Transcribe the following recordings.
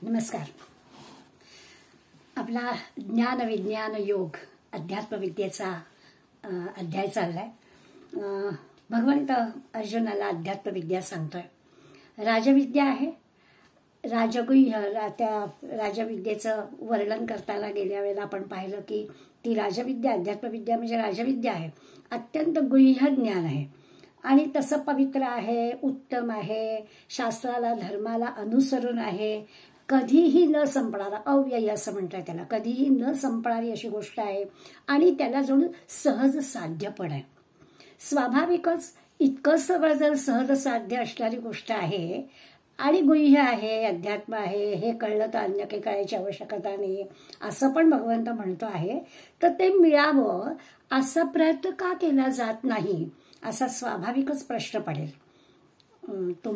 नमस्कार. आपला ज्ञान विज्ञान योग अध्यात्मविद्येचा अध्याय चाललाय. भगवंत अर्जुनाला अध्यात्मविद्या सांगतोय. राजविद्या आहे. त्या राजविद्येचं वर्णन करताना गेल्या वेळेला आपण पाहिलं की ती राजविद्या, अध्यात्मविद्या म्हणजे राजविद्या आहे. अत्यंत गुह्य ज्ञान आहे आणि तसं पवित्र आहे, उत्तम आहे, शास्त्राला धर्माला अनुसरून आहे, कधीही न संपणारा, अव्यय असं म्हणतात त्याला, कधीही न संपणारी अशी गोष्ट आहे आणि त्याला जणू सहज साध्य पण आहे. स्वाभाविकच इतकं सगळं जर सहज साध्य असणारी गोष्ट आहे आणि गुह्य आहे, अध्यात्म आहे, हे कळलं तर अन्य काही कळायची आवश्यकता नाही असं पण भगवंत म्हणतो आहे. तर ते मिळावं असा प्रयत्न का केला जात नाही असा स्वाभाविकच प्रश्न पडेल.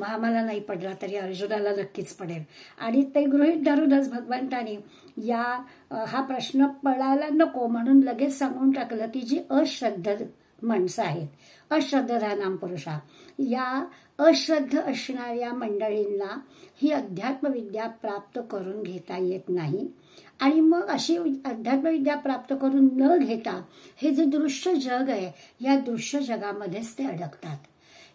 आम्हाला नाही पडला तरी अर्जुनाला नक्कीच पडेल. आणि ते गृहीत धरूनच भगवंतानी हा प्रश्न पडायला नको म्हणून लगेच सांगून टाकलं की जी अश्रद्ध माणसं आहेत, अश्रद्धानाम पुरुषा, या अश्रद्ध असणाऱ्या मंडळींना ही अध्यात्मविद्या प्राप्त करून घेता येत नाही. आणि मग अशी अध्यात्मविद्या प्राप्त करून न घेता हे जे दृश्य जग आहे या दृश्य जगामध्येच ते अडकतात.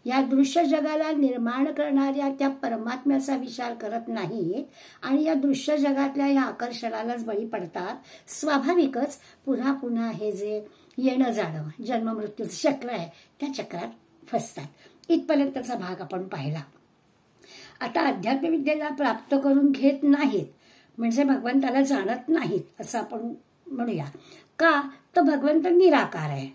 या दृश्य जगाला निर्माण करणाऱ्या त्या परमात्म्याचा विचार करत नाहीत आणि या दृश्य जगातल्या या आकर्षणालाच बळी पडतात. स्वाभाविकच पुन्हा पुन्हा हे जे येणं जाणं जन्म मृत्यूचं चक्र आहे त्या चक्रात फसतात. इथपर्यंतचा भाग आपण पाहिला. आता अध्यात्मविद्येला प्राप्त करून घेत नाहीत म्हणजे भगवंताला जाणत नाहीत असं आपण म्हणूया. का तर भगवंत निराकार आहे.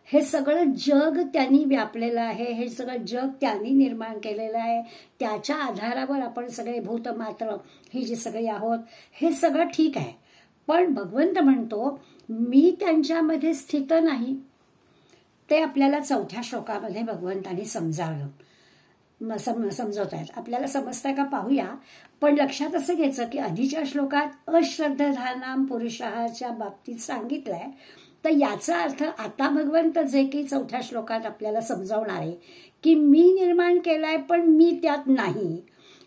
हे सगळं जग त्यांनी व्यापलेलं आहे, हे सगळं जग त्यांनी निर्माण केलेलं आहे. त्याच्या आधारावर आपण सगळे भूत मात्र ही जी सगळी आहोत हे सगळं ठीक आहे. पण भगवंत म्हणतो मी त्यांच्यामध्ये स्थित नाही. ते आपल्याला 4थ्या श्लोकामध्ये भगवंतांनी समजावलं, समजवतायत. आपल्याला समजताय का पाहूया. पण लक्षात असं घ्यायचं की आधीच्या श्लोकात अश्रद्धानाम पुरुषाच्या बाबतीत सांगितलंय. तर याचा अर्थ आता भगवंत जे की 4थ्या श्लोकात आपल्याला समजावणार आहे की मी निर्माण केलाय पण मी त्यात नाही,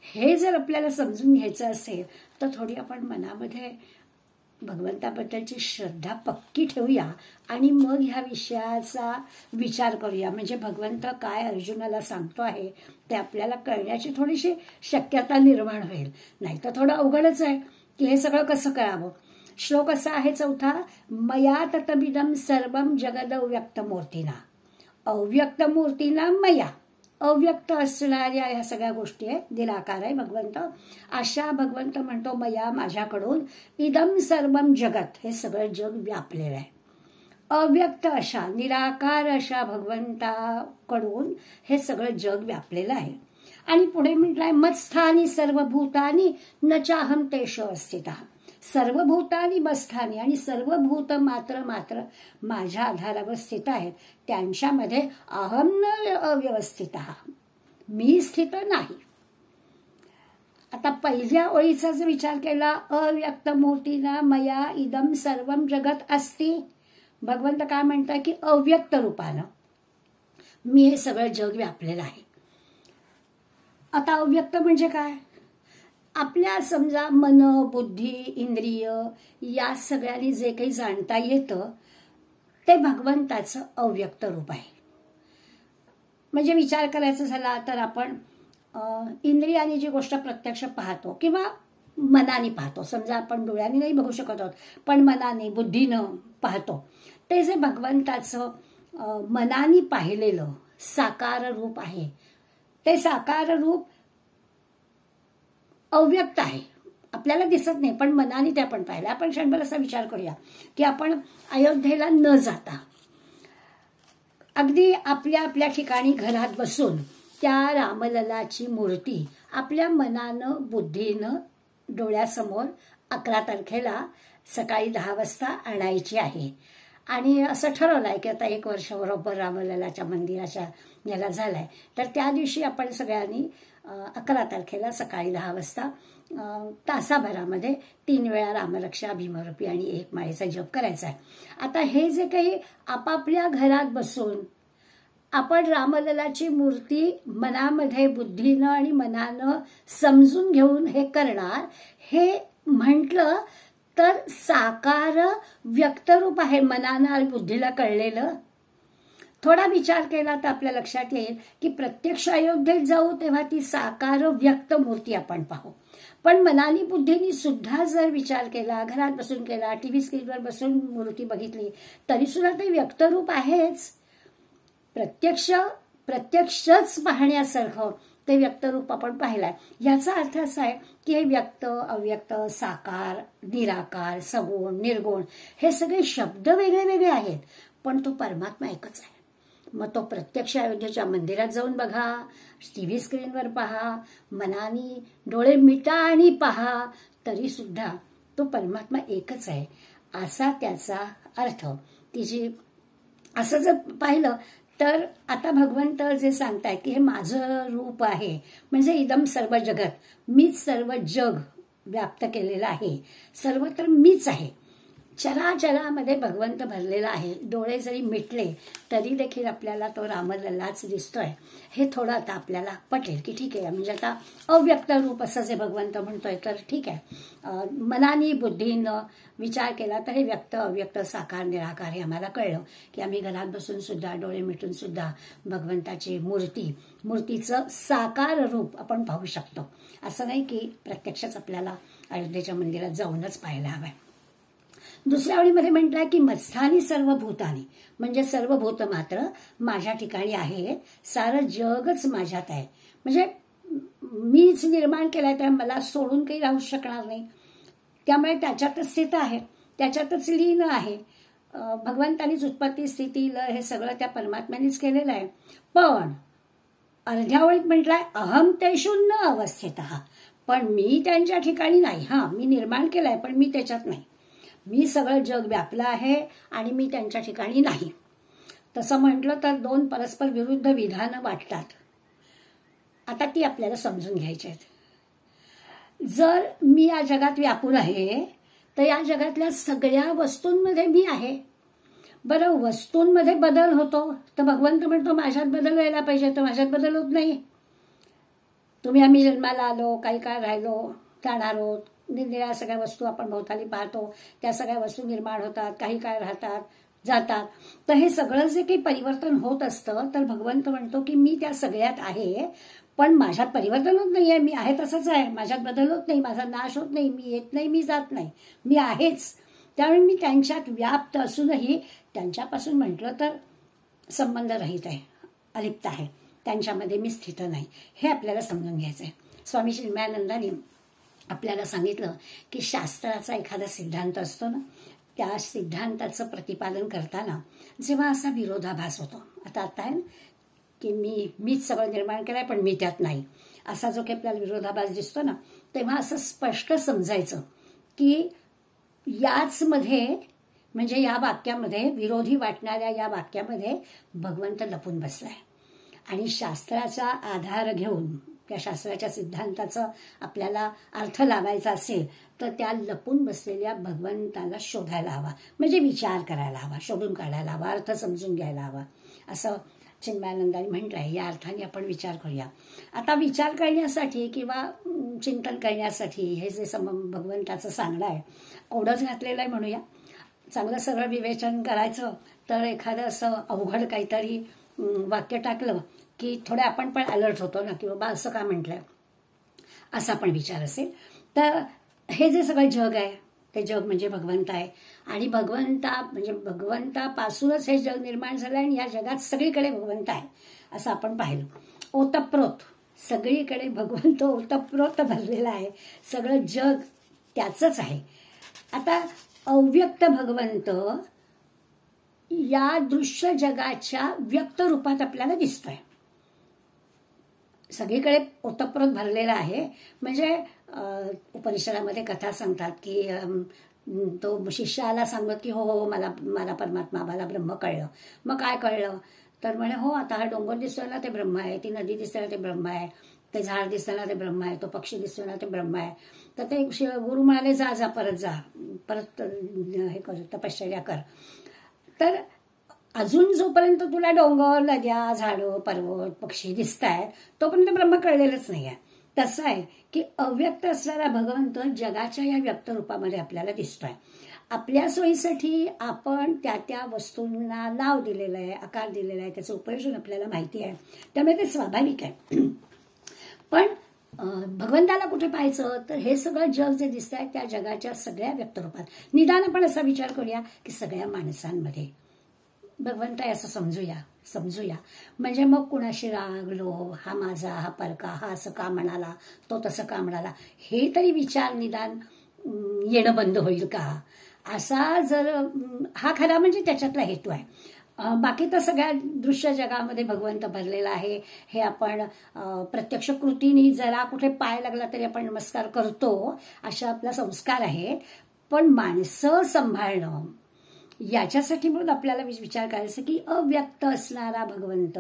हे जर आपल्याला समजून घ्यायचं असेल तर थोडी आपण मनामध्ये भगवंताबद्दलची श्रद्धा पक्की ठेवूया आणि मग ह्या विषयाचा विचार करूया. म्हणजे भगवंत काय अर्जुनाला सांगतो आहे ते आपल्याला कळण्याची थोडीशी शक्यता निर्माण होईल. नाही तर थोडं अवघडच आहे की हे सगळं कसं करावं. श्लोक असा आहे 4था, मया ततमिदं सर्वं जगद अव्यक्त मूर्तीना. अव्यक्त मूर्तीना मया, अव्यक्त असणाऱ्या ह्या सगळ्या गोष्टी आहेत. निराकार आहे भगवंत. अशा भगवंत म्हणतो मया, माझ्याकडून, इदम सर्वम जगत, हे सगळं जग व्यापलेलं आहे. अव्यक्त अशा, निराकार अशा भगवंताकडून हे सगळं जग व्यापलेलं आहे. आणि पुढे म्हटलंय मत्स्थानी सर्वभूतानी न चाहम तेषु अस्थितः. सर्व भूतानी मस्थानी आणि सर्व भूत मात्र माझ्या आधारावर स्थित आहेत. त्यांच्यामध्ये अहम न अव्यवस्थित, मी स्थित नाही. आता पहिल्या ओळीचा जर विचार केला, अव्यक्त मूर्तीना मया इदम सर्वम जगत अस्ति. भगवंत काय म्हणतात की अव्यक्त रूपानं मी हे सगळं जग व्यापलेलं आहे. आता अव्यक्त म्हणजे काय? आपल्या समजा मन, बुद्धी, इंद्रिय या सगळ्यांनी जे काही जाणता येतं ते भगवंताचं अव्यक्त रूप आहे. म्हणजे विचार करायचा झाला तर आपण इंद्रियाने जी गोष्ट प्रत्यक्ष पाहतो किंवा मनाने पाहतो, समजा आपण डोळ्याने नाही बघू शकत आहोत पण मनाने, बुद्धीनं पाहतो, ते जे भगवंताचं मनाने पाहिलेलं साकार रूप आहे ते साकार रूप अव्यक्त आहे. आपल्याला दिसत नाही पण मनाने ते आपण पाहिलं. आपण क्षणभर असा विचार करूया की आपण अयोध्येला न जाता अगदी आपल्या आपल्या ठिकाणी घरात बसून त्या रामललाची मूर्ती आपल्या मनानं, बुद्धीनं डोळ्यासमोर 11 तारखेला सकाळी 10 वाजता आणायची आहे. आणि असं ठरवलंय की आता 1 वर्ष बरोबर रामललाच्या मंदिराच्या याला झालाय. तर त्या दिवशी आपण सगळ्यांनी 11 तारखेला सकाळी 10 वाजता तासाभरामध्ये 3 वेळा रामरक्षा, भीमरूपी आणि 1 माळेचा जप करायचा आहे. आता हे जे काही आपापल्या घरात बसून आपण रामललाची मूर्ती मनामध्ये बुद्धीनं आणि मनानं समजून घेऊन हे करणार, हे म्हटलं तर साकार व्यक्तरूप आहे मनानं आणि बुद्धीला कळलेलं. थोडा विचार केला तर आपल्या लक्षात येईल की प्रत्यक्ष अयोध्येत जाऊ तेव्हा ती साकार व्यक्त मूर्ती आपण पाहू. पण मनानी बुद्धीनी सुद्धा जर विचार केला, घरात बसून केला, टीव्ही स्क्रीनवर बसून मूर्ती बघितली, तरी सुद्धा ते व्यक्तरूप आहेच. प्रत्यक्षच पाहण्यासारखं ते व्यक्तरूप आपण पाहिलंय. याचा अर्थ असा आहे की हे व्यक्त, अव्यक्त, साकार, निराकार, सगुण, निर्गुण हे सगळे शब्द वेगळे वेगळे आहेत, पण तो परमात्मा एकच आहे. मग तो प्रत्यक्ष अयोध्येच्या मंदिरात जाऊन बघा, टीव्ही स्क्रीनवर पहा, मनानी डोळे मिटा आणि पहा, तरी सुद्धा तो परमात्मा एकच आहे असा त्याचा अर्थ. तिची असं जर पाहिलं तर आता भगवंत जे सांगतायत की हे माझं रूप आहे, म्हणजे इदम सर्व जगत, मीच सर्व जग व्याप्त केलेलं आहे, सर्वत्र मीच आहे. चराचरामध्ये भगवंत भरलेला आहे. डोळे जरी मिटले तरी देखील आपल्याला तो रामललाच दिसतोय. हे थोडं आता आपल्याला पटेल की ठीक आहे, म्हणजे आता अव्यक्त रूप असं जे भगवंत म्हणतोय तर ठीक आहे. मनानी बुद्धीनं विचार केला तर हे व्यक्त, अव्यक्त, साकार, निराकार हे आम्हाला कळलं की आम्ही घरात बसून सुद्धा, डोळे मिटून सुद्धा भगवंताची मूर्तीचं साकार रूप आपण पाहू शकतो. असं नाही की प्रत्यक्षच आपल्याला अयोध्येच्या मंदिरात जाऊनच पाहायला हवंय. दुसऱ्या ओळीमध्ये म्हटलंय की मत्स्थानी सर्व भूतानी, म्हणजे सर्व भूत मात्र माझ्या ठिकाणी आहेत, सारं जगच माझ्यात आहे. म्हणजे मीच निर्माण केलंय, त्या मला सोडून काही राहू शकणार नाही, त्यामुळे त्याच्यातच स्थित आहे, त्याच्यातच लीन आहे. भगवंतानीच उत्पत्ती, स्थिती, लय हे सगळं त्या परमात्म्यानेच केलेलं आहे. पण अर्ध्या ओळीत म्हटलंय अहम तेषु न अवस्थितः, पण मी त्यांच्या ठिकाणी नाही. मी निर्माण केलंय पण मी त्याच्यात नाही. मी सगळं जग व्यापलं आहे आणि मी त्यांच्या ठिकाणी नाही. तसं म्हटलं तर दोन परस्पर विरुद्ध विधानं वाटतात. आता ती आपल्याला समजून घ्यायची आहेत. जर मी या जगात व्यापूर आहे तर या जगातल्या सगळ्या वस्तूंमध्ये मी आहे. बरं, वस्तूंमध्ये बदल होतो तर भगवंत म्हणतो माझ्यात बदल व्हायला पाहिजे, तर माझ्यात बदल होत नाही. आम्ही जन्माला आलो, काही काळ राहिलो, जाणार आहोत, निरनिराळ्या सगळ्या वस्तू आपण भोवताली पाहतो, त्या सगळ्या वस्तू निर्माण होतात, काही काळ राहतात, जातात. तर हे सगळं जे काही परिवर्तन होत असतं तर भगवंत म्हणतो की मी त्या सगळ्यात आहे, पण माझ्यात परिवर्तन होत नाहीये, मी आहे तसंच आहे, माझ्यात बदल होत नाही, माझा नाश होत नाही, मी येत नाही, मी जात नाही, मी आहेच. त्यामुळे मी त्यांच्यात व्याप्त असूनही त्यांच्यापासून म्हटलं तर संबंध रहित आहे, अलिप्त आहे, त्यांच्यामध्ये मी स्थित नाही. हे आपल्याला समजून घ्यायचं आहे. स्वामी चिन्मयानंदांनी आपल्याला सांगितलं की शास्त्राचा एखादा सिद्धांत असतो ना, त्या सिद्धांताचं प्रतिपादन करताना जेव्हा असा विरोधाभास होतो, आता आहे की मीच सगळं निर्माण केलंय पण मी त्यात नाही, असा जो काही आपल्याला विरोधाभास दिसतो ना, तेव्हा असं स्पष्ट समजायचं की याच मध्ये, म्हणजे या वाक्यामध्ये, विरोधी वाटणाऱ्या या वाक्यामध्ये भगवंत लपून बसलाय. आणि शास्त्राचा आधार घेऊन त्या शास्त्राच्या सिद्धांताचा आपल्याला अर्थ लावायचा असेल तर त्या लपून बसलेल्या भगवंताला शोधायला हवा, म्हणजे विचार करायला हवा, शोधून काढायला हवा, अर्थ समजून घ्यायला हवा, असं चिन्मयानंदांनी म्हटलंय. या अर्थाने आपण विचार करूया. आता विचार करण्यासाठी किंवा चिंतन करण्यासाठी हे जे भगवंताचं सांगणं आहे, कोडच घातलेलं आहे म्हणूया. चांगलं सगळं विवेचन करायचं तर एखादं असं अवघड काहीतरी वाक्य टाकलं की थोडे आपण पण अलर्ट होतो ना, की बाबा असं का म्हटलंय, असा पण विचार असेल. तर हे जे सगळं जग आहे ते जग म्हणजे भगवंत आहे, आणि भगवंतापासूनच हे जग निर्माण झालं आणि या जगात सगळीकडे भगवंत आहे असं आपण पाहिलं. ओतप्रोत सगळीकडे भगवंत ओतप्रोत भरलेला आहे, सगळं जग त्याचंच आहे. आता अव्यक्त भगवंत या दृश्य जगाच्या व्यक्त रूपात आपल्याला दिसतोय, सगळीकडे ओतप्रोत भरलेला आहे. म्हणजे उपनिषदामध्ये कथा सांगतात की तो शिष्याला सांगत की हो हो मला परमात्मा, मला ब्रह्म कळलं. मग काय कळलं तर म्हणे हो, आता हा डोंगर दिसतोय ना ते ब्रह्म आहे, ती नदी दिसतोय ना ते ब्रह्म आहे, ते झाड दिसतोय ना ते ब्रह्म आहे, तो पक्षी दिसतोय ना ते ब्रह्म आहे. तर ते गुरु म्हणाले जा परत हे कर, तपश्चर्या कर. तर अजून जोपर्यंत तुला डोंगर, नद्या, झाडं, पर्वत, पक्षी दिसत आहेत तोपर्यंत ब्रह्म कळलेलंच नाही आहे. तसं आहे की अव्यक्त असणारा भगवंत जगाच्या या व्यक्त रूपामध्ये आपल्याला दिसतोय. आपल्या सोयीसाठी आपण त्या त्या वस्तूंना नाव दिलेलं आहे, आकार दिलेला आहे, त्याचं उपयोजन आपल्याला माहिती आहे, त्यामुळे ते स्वाभाविक आहे. पण भगवंताला कुठे पाहायचं तर हे सगळं जग जे दिसत आहे त्या जगाच्या सगळ्या व्यक्तरूपात. निदान आपण असा विचार करूया की सगळ्या माणसांमध्ये भगवंत आहे असं समजूया. म्हणजे मग कुणाशी रागलो, हा माझा, हा परका, हा असं का म्हणाला, तो तसं का म्हणाला, हे तरी विचार निदान येणं बंद होईल का, असा जर हा खरा म्हणजे त्याच्यातला हेतू आहे. बाकी तर सगळ्या दृश्य जगामध्ये भगवंत भरलेला आहे. हे आपण प्रत्यक्ष कृतीने जरा कुठे पाय लागला तरी आपण नमस्कार करतो, अशा आपला संस्कार आहेत. पण माणसं सांभाळणं याच्यासाठी म्हणून आपल्याला विचार करायचा की अव्यक्त असणारा भगवंत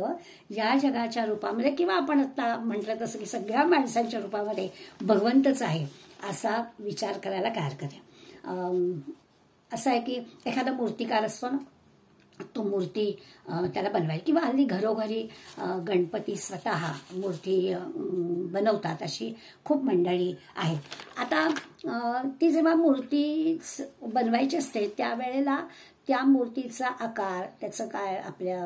या जगाच्या रूपामध्ये किंवा आपण आता म्हटलं तसं की सगळ्या माणसांच्या रूपामध्ये भगवंतच आहे असा विचार करायला काय हरकत आहे. असं आहे की एखादा मूर्तिकार असतो ना, तो मूर्ती त्याला बनवायला किंवा हल्ली घरोघरी गणपती स्वतः मूर्ती बनवतात अशी खूप मंडळी आहेत. आता ती जेव्हा मूर्ती बनवायची असते त्यावेळेला त्या मूर्तीचा आकार, त्याचं काय आपल्या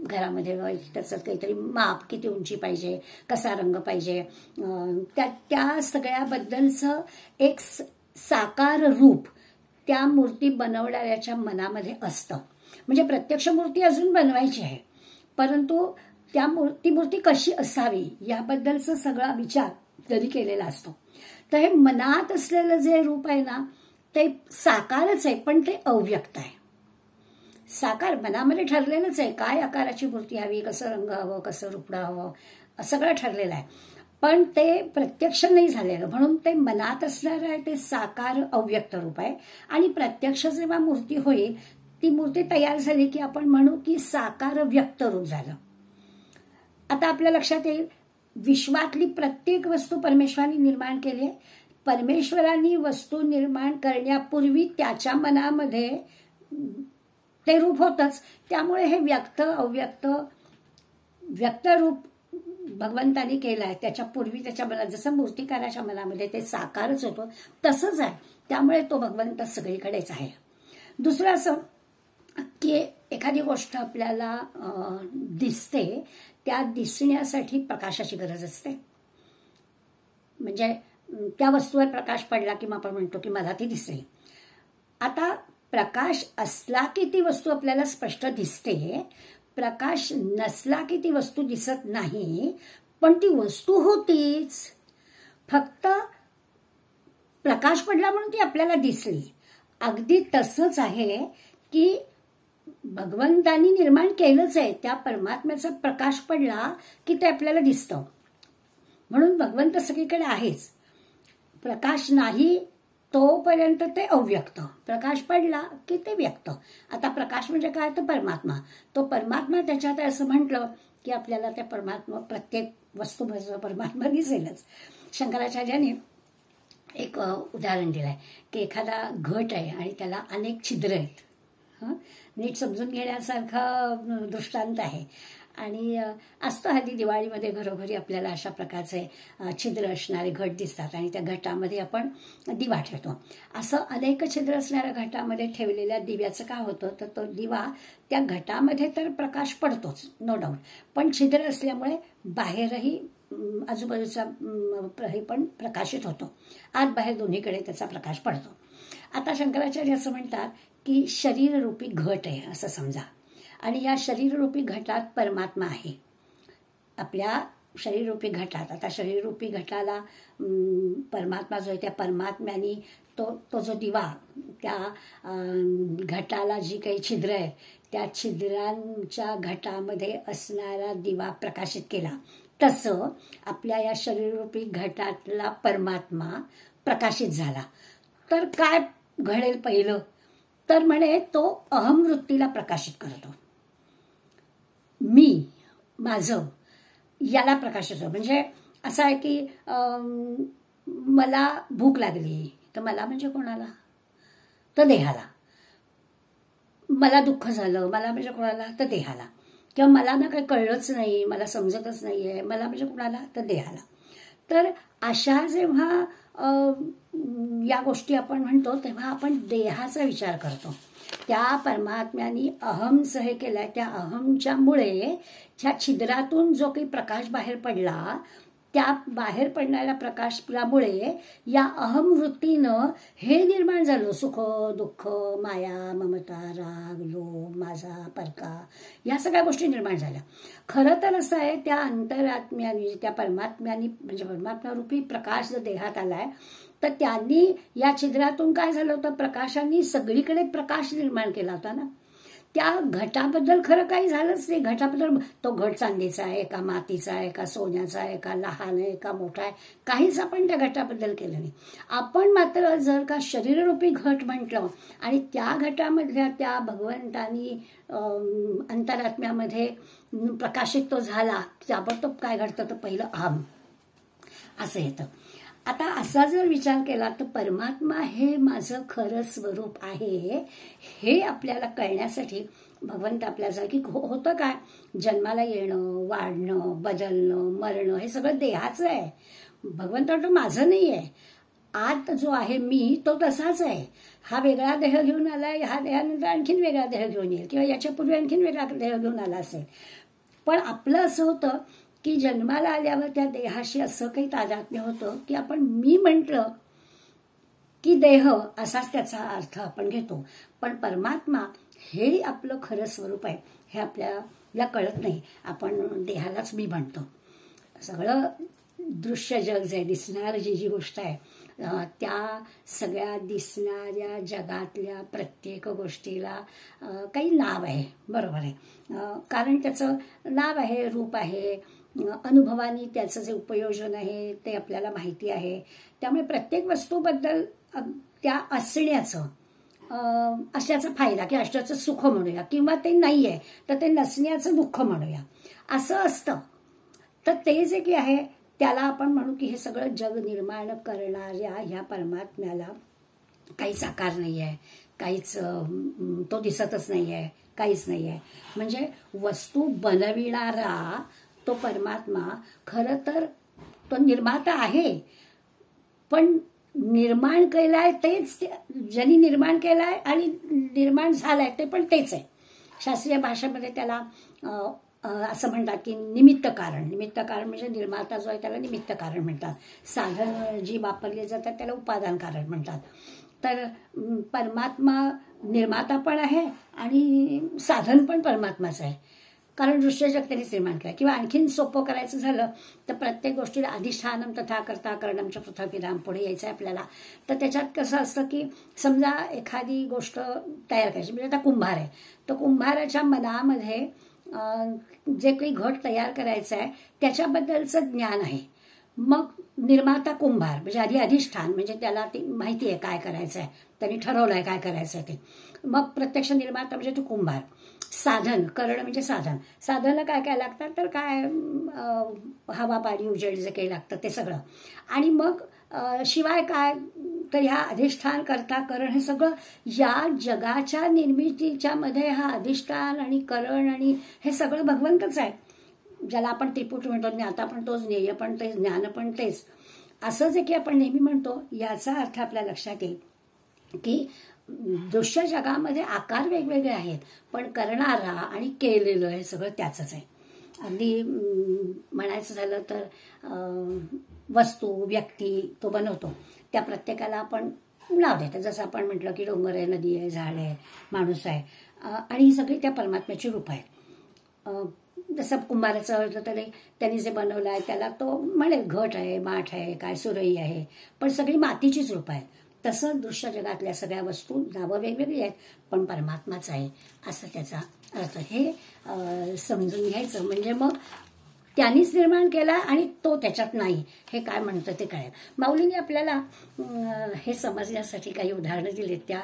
घरामध्ये त्याचं काहीतरी माप, किती उंची पाहिजे, कसा रंग पाहिजे, त्या सगळ्याबद्दलचं एक साकार रूप त्या मूर्ती बनवणाऱ्याच्या मनामध्ये असतं. म्हणजे प्रत्यक्ष मूर्ती अजून बनवायची आहे, परंतु ती मूर्ती कशी असावी याबद्दलचा सगळा विचार तरी केलेला असतो. तर हे मनात असलेलं जे रूप आहे ना ते साकारच आहे, पण ते अव्यक्त आहे. साकार मनामध्ये ठरलेलंच आहे, काय आकाराची मूर्ती हवी, कसं रंग हवं, कसं रुपडं हवं, सगळं ठरलेलं आहे. पण ते प्रत्यक्ष नाही झालेलं, म्हणून ते मनात असणारं आहे ते साकार अव्यक्त रूप आहे. आणि प्रत्यक्ष जेव्हा मूर्ती होईल, ती मूर्ती तयार झाली की आपण म्हणू की साकार व्यक्त रूप झालं. आता आपल्या लक्षात येईल, विश्वातली प्रत्येक वस्तू परमेश्वराने निर्माण केली आहे. परमेश्वरांनी वस्तू निर्माण करण्यापूर्वी त्याच्या मनामध्ये ते रूप होतच. त्यामुळे हे व्यक्त अव्यक्त व्यक्त रूप भगवंतानी केलं आहे. त्याच्या पूर्वी त्याच्या मनात जसं मूर्तिकाराच्या मनामध्ये ते साकारच होतं तसंच आहे. त्यामुळे तो भगवंत सगळीकडेच आहे. दुसरं असं की एखादी गोष्ट आपल्याला दिसते, त्या दिसण्यासाठी प्रकाशाची गरज असते. म्हणजे त्या वस्तूवर प्रकाश पडला की आपण म्हणतो की मला ती दिसली. आता प्रकाश असला की ती वस्तू आपल्याला स्पष्ट दिसते, प्रकाश नसला की ती वस्तू दिसत नाही, पण ती वस्तू होतीच. फक्त प्रकाश पडला म्हणून ती आपल्याला दिसली. अगदी तसंच आहे की भगवंतानी निर्माण केलंच आहे, त्या परमात्म्याचा प्रकाश पडला की ते आपल्याला दिसतं. म्हणून भगवंत सगळीकडे आहेच. प्रकाश नाही तोपर्यंत ते अव्यक्त, प्रकाश पडला की ते व्यक्त. आता प्रकाश म्हणजे काय, तर परमात्मा. तो परमात्मा त्याच्यात असं म्हटलं की आपल्याला त्या परमात्मा प्रत्येक वस्तू परमात्मा दिसेलच. शंकराचार्यांनी एक उदाहरण दिलंय की एखादा घट आहे आणि त्याला अनेक छिद्र आहेत. नीट समजून घेण्यासारखा दृष्टांत आहे. आणि असतं हल्ली दिवाळीमध्ये घरोघरी आपल्याला अशा प्रकारचे छिद्र असणारे घट दिसतात आणि त्या घटामध्ये आपण दिवा ठेवतो. असं अनेक छिद्र असणाऱ्या घटामध्ये ठेवलेल्या दिव्याचं काय होतं, तर तो दिवा त्या घटामध्ये तर प्रकाश पडतोच नो डाऊट, पण छिद्र असल्यामुळे बाहेरही आजूबाजूचा हे पण प्रकाशित होतो. आत बाहेर दोन्हीकडे त्याचा प्रकाश पडतो. आता शंकराचार्य असं म्हणतात की शरीररूपी घट आहे असं समजा, आणि या शरीररूपी घटात परमात्मा आहे. आपल्या शरीररूपी घटात, आता शरीररूपी घटाला परमात्मा जो आहे त्या परमात्म्याने तो जो दिवा त्या घटाला जी काही छिद्र आहे त्या छिद्रांच्या घटामध्ये असणारा दिवा प्रकाशित केला, तसं आपल्या या शरीररूपी घटातला परमात्मा प्रकाशित झाला. तर काय घडेल पहिलं, तर म्हणे तो अहमवृत्तीला प्रकाशित करतो. मी, माझं, याला प्रकाशित होतो. म्हणजे असं आहे की मला भूक लागली, तर मला म्हणजे कोणाला, तर देहाला. मला दुःख झालं, मला म्हणजे कोणाला तर देहाला, किंवा मला ना काही कळलंच नाही, मला समजतच नाहीये, मला म्हणजे कुणाला तर देहाला. तर अशा जेव्हा या गोष्टी आपण म्हणतो तेव्हा आपण देहाचा विचार करतो. त्या परमात्म्याने अहमचं हे केलंय, त्या अहमच्यामुळे ह्या छिद्रातून जो काही प्रकाश बाहेर पडला, त्या बाहेर पडणाऱ्या प्रकाशामुळे या अहम वृत्तीनं हे निर्माण झालं, सुख दुःख माया ममता राग लोभ माझा परका, या सगळ्या गोष्टी निर्माण झाल्या. खरं तर असं आहे, त्या अंतरात्म्याने त्या परमात्म्याने म्हणजे परमात्मा रूपी प्रकाश जर देहात आलाय तर त्यांनी या छिद्रातून काय झालं होतं, प्रकाशाने सगळीकडे प्रकाश निर्माण केला होता ना. त्या घटाबद्दल खरं काही झालंच नाही. घटाबद्दल तो घट चांदीचा आहे का मातीचा आहे का सोन्याचा आहे का लहान आहे का मोठा आहे, काहीच आपण त्या घटाबद्दल केलं नाही. आपण मात्र जर का शरीररूपी घट म्हटलं आणि त्या घटामधल्या त्या भगवंतानी अंतरात्म्यामध्ये प्रकाशित तो झाला, ताबडतोब काय घडतं तर पहिलं अहम असं येतं. आता असा जर विचार केला तर परमात्मा हे माझं खरं स्वरूप आहे हे आपल्याला कळण्यासाठी भगवंत आपल्या जागी होतं काय, जन्माला येणं वाढणं बदलणं मरणं हे सगळं देहाचं आहे. भगवंत वाटतं माझं नाही आहे. आत जो आहे मी तो तसाच आहे. हा वेगळा देह घेऊन आलाय, ह्या देहानंतर आणखीन वेगळा देह घेऊन येईल किंवा याच्यापूर्वी आणखीन वेगळा देह घेऊन आला असेल. पण आपलं असं होतं की जन्माला आल्यावर त्या देहाशी असं काही तादात्म्य होतं की आपण मी म्हटलं की देह असाच त्याचा अर्थ आपण घेतो. पण परमात्मा हे आपलं खरं स्वरूप आहे हे आपल्याला कळत नाही. आपण देहालाच मी म्हणतो. सगळं दृश्य जग जे दिसणारी जी गोष्ट आहे त्या सगळ्या दिसणाऱ्या जगातल्या प्रत्येक गोष्टीला काही नाव आहे, बरोबर आहे. कारण त्याचं नाव आहे, रूप आहे, अनुभवानी त्याचं जे उपयोजन आहे ते आपल्याला माहिती आहे. त्यामुळे प्रत्येक वस्तूबद्दल त्या असण्याचा फायदा की असण्याचं सुख म्हणूया किंवा ते नाही आहे तर ते नसण्याचं दुःख म्हणूया असं असतं. तर ते जे की आहे त्याला आपण म्हणू की हे सगळं जग निर्माण करणाऱ्या ह्या परमात्म्याला काहीच आकार नाही आहे, काहीच तो दिसतच नाही आहे, काहीच नाही आहे. म्हणजे वस्तू बनविणारा तो परमात्मा खरं तर तो निर्माता आहे, पण निर्माण केलाय तेच, ज्यांनी निर्माण केलाय आणि निर्माण झालाय ते पण तेच आहे. शास्त्रीय भाषेमध्ये त्याला असं म्हणतात की निमित्त कारण म्हणजे निर्माता जो आहे त्याला निमित्त कारण म्हणतात. साधन जी वापरली जातात त्याला उपादान कारण म्हणतात. तर परमात्मा निर्माता पण आहे आणि साधन पण परमात्माचं आहे. कारण दृश्य जग त्यांनीच निर्माण केलं. किंवा आणखीन सोपं करायचं झालं तर प्रत्येक गोष्टीला अधिष्ठानम तथा करता करणमच्या पृथ्वीराम पुढे यायचं आहे आपल्याला. तर त्याच्यात कसं असतं की समजा एखादी गोष्ट तयार करायची, म्हणजे आता कुंभार आहे, तर कुंभाराच्या मनामध्ये जे काही घट तयार करायचं आहे त्याच्याबद्दलचं ज्ञान आहे. मग निर्माता कुंभार म्हणजे आधी अधिष्ठान म्हणजे त्याला ती माहिती आहे काय करायचं आहे, त्यांनी ठरवलं आहे काय करायचं आहे ते. मग प्रत्यक्ष निर्माता म्हणजे तो कुंभार. साधन करणं म्हणजे साधनाला काय काय लागतात तर काय हवा पाणी उजेड जे काही लागतं ते सगळं. आणि मग शिवाय काय तर ह्या अधिष्ठान करता करण हे सगळं या जगाच्या निर्मितीच्या मध्ये हा अधिष्ठान आणि करण आणि हे सगळं भगवंतच आहे. ज्याला आपण त्रिपुट म्हणतो, ज्ञाता पण तोच, ज्ञेय पण तेच, ज्ञान पण तेच. असं जे की आपण नेहमी म्हणतो याचा अर्थ आपल्या लक्षात येईल की दृश्य जगामध्ये आकार वेगवेगळे आहेत पण करणारा आणि केलेलं हे सगळं त्याचंच आहे. अगदी म्हणायचं झालं तर वस्तू व्यक्ती तो बनवतो त्या प्रत्येकाला आपण नाव देतो. जसं आपण म्हटलं की डोंगर आहे, नदी आहे, झाड आहे, माणूस आहे आणि ही सगळी त्या परमात्म्याची रूप आहे. जसं कुंभाराचं असलं तरी त्यांनी जे बनवलं आहे त्याला तो म्हणेल घट आहे, माठ आहे, काय सुरई आहे, पण सगळी मातीचीच रूप आहे. तसं दृश्य जगातल्या सगळ्या वस्तू नावं वेगवेगळी आहेत पण परमात्माच आहे असं त्याचा अर्थ. हे समजून घ्यायचं म्हणजे मग त्यांनीच निर्माण केला आणि तो त्याच्यात नाही हे काय म्हणतं ते कळेल. माऊलींनी आपल्याला हे समजण्यासाठी काही उदाहरणं दिलीत. त्या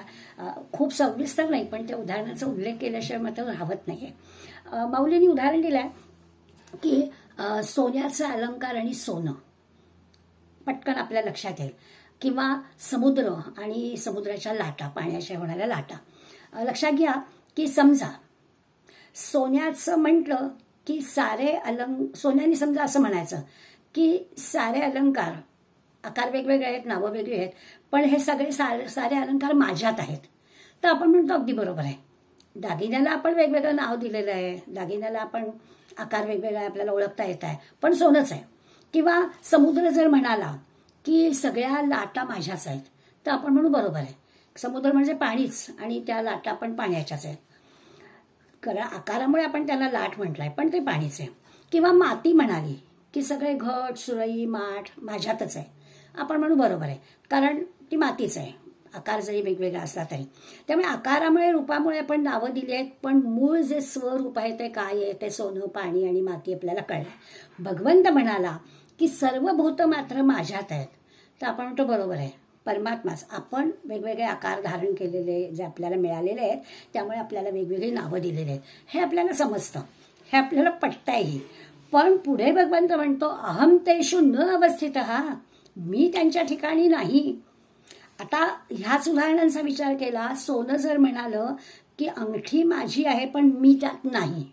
खूप सविस्तर नाही पण त्या उदाहरणाचा उल्लेख केल्याशिवाय मात्र राहत नाहीये. माऊलींनी उदाहरण दिलंय की सोन्याचा अलंकार आणि सोनं पटकन आपल्या लक्षात येईल, किंवा समुद्र आणि समुद्राच्या लाटा, पाण्याच्या होणाऱ्या लाटा. लक्षात घ्या की समजा सोन्याचं म्हटलं की सोन्याने समजा असं म्हणायचं की सारे अलंकार, आकार वेगवेगळे आहेत, नावं वेगळी आहेत, पण हे सगळे सारे अलंकार माझ्यात आहेत. तर आपण म्हणतो अगदी बरोबर आहे. दागिन्याला आपण वेगवेगळं नाव दिलेलं आहे, दागिन्याला आपण आकार वेगवेगळा आपल्याला ओळखता येत आहे, पण सोनंच आहे. किंवा समुद्र जर म्हणाला की सगळ्या लाटा माझ्याच आहेत, तर आपण म्हणू बरोबर आहे. समुद्र म्हणजे पाणीच आणि त्या लाटा पण पाण्याच्याच आहेत. कारण आकारामुळे आपण त्याला लाट म्हटलंय, पण ते पाणीच आहे. किंवा माती म्हणाली की सगळे घट, सुरई, माठ माझ्यातच आहे, आपण म्हणू बरोबर आहे, कारण ती मातीच आहे, आकार जरी वेगवेगळा असला तरी. त्यामुळे आकारामुळे, रूपामुळे आपण नावं दिली आहेत, पण मूळ जे स्वरूप आहे ते काय आहे, ते सोनं, पाणी आणि माती आपल्याला कळलं. भगवंत म्हणाला की सर्व भूत मात्र माझ्यात आहेत, तर आपण म्हणतो बरोबर आहे, परमात्माच. आपण वेगवेगळे आकार धारण केलेले जे आपल्याला मिळालेले आहेत, त्यामुळे आपल्याला वेगवेगळी नावं दिलेली आहेत. हे आपल्याला समजतं, हे आपल्याला पटतंही. पण पुढे भगवंत म्हणतो अहम तेषु न अवस्थितः, मी त्यांच्या ठिकाणी नाही. आता ह्याच उदाहरणांचा विचार केला. सोनं जर म्हणालं की अंगठी माझी आहे पण मी त्यात नाही,